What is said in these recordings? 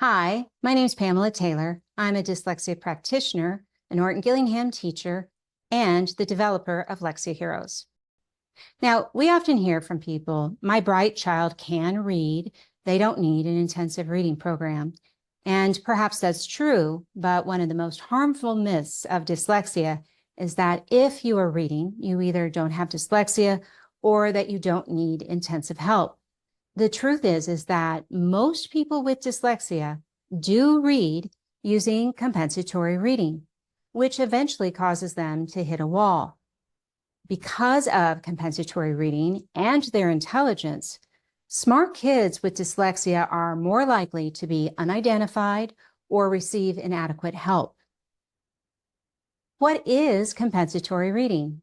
Hi, my name is Pamela Taylor. I'm a dyslexia practitioner, a Norton Gillingham teacher, and the developer of LexiaHeroes. Now, we often hear from people, my bright child can read. They don't need an intensive reading program. And perhaps that's true, but one of the most harmful myths of dyslexia is that if you are reading, you either don't have dyslexia or that you don't need intensive help. The truth is that most people with dyslexia do read using compensatory reading, which eventually causes them to hit a wall. Because of compensatory reading and their intelligence, smart kids with dyslexia are more likely to be unidentified or receive inadequate help. What is compensatory reading?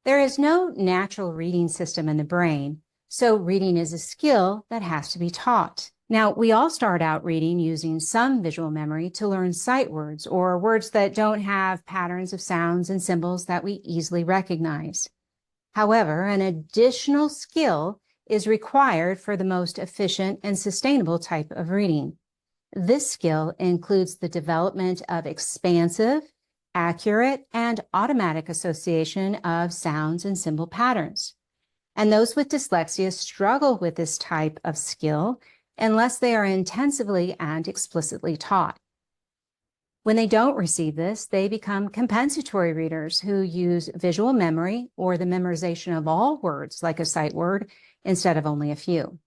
There is no natural reading system in the brain, so reading is a skill that has to be taught. Now, we all start out reading using some visual memory to learn sight words or words that don't have patterns of sounds and symbols that we easily recognize. However, an additional skill is required for the most efficient and sustainable type of reading. This skill includes the development of expansive, accurate, and automatic association of sounds and symbol patterns. And those with dyslexia struggle with this type of skill unless they are intensively and explicitly taught. When they don't receive this, they become compensatory readers who use visual memory or the memorization of all words like a sight word instead of only a few.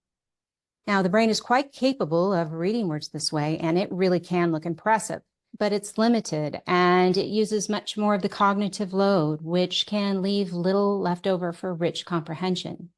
Now, the brain is quite capable of reading words this way, and it really can look impressive, but it's limited and it uses much more of the cognitive load, which can leave little left over for rich comprehension.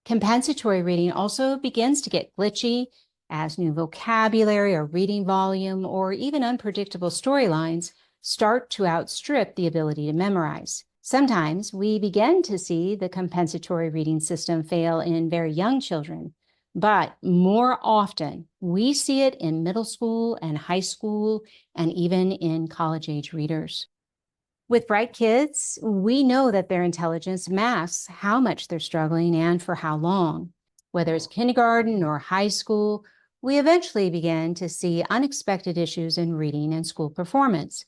Compensatory reading also begins to get glitchy as new vocabulary or reading volume or even unpredictable storylines start to outstrip the ability to memorize. Sometimes we begin to see the compensatory reading system fail in very young children, but more often we see it in middle school and high school and even in college-age readers. With bright kids, we know that their intelligence masks how much they're struggling and for how long. Whether it's kindergarten or high school, we eventually begin to see unexpected issues in reading and school performance.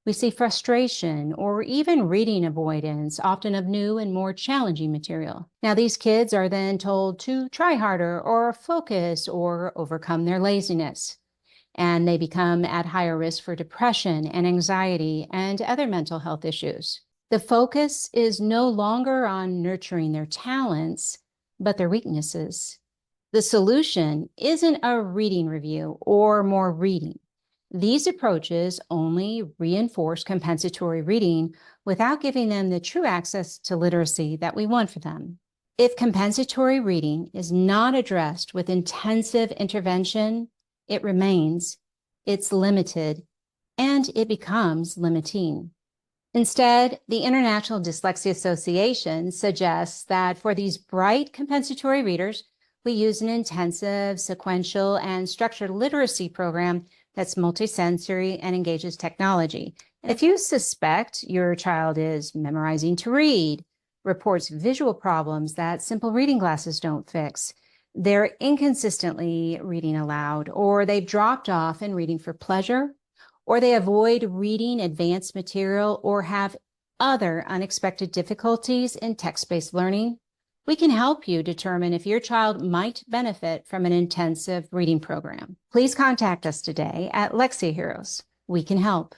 We see frustration or even reading avoidance, often of new and more challenging material. Now, these kids are then told to try harder or focus or overcome their laziness. And they become at higher risk for depression and anxiety and other mental health issues. The focus is no longer on nurturing their talents, but their weaknesses. The solution isn't a reading review or more reading. These approaches only reinforce compensatory reading without giving them the true access to literacy that we want for them. If compensatory reading is not addressed with intensive intervention, it remains, it's limited, and it becomes limiting. Instead, the International Dyslexia Association suggests that for these bright compensatory readers, we use an intensive, sequential, and structured literacy program that's multisensory and engages technology. If you suspect your child is memorizing to read, reports visual problems that simple reading glasses don't fix, they're inconsistently reading aloud, or they've dropped off in reading for pleasure, or they avoid reading advanced material or have other unexpected difficulties in text-based learning, we can help you determine if your child might benefit from an intensive reading program. Please contact us today at LexiaHeroes. We can help.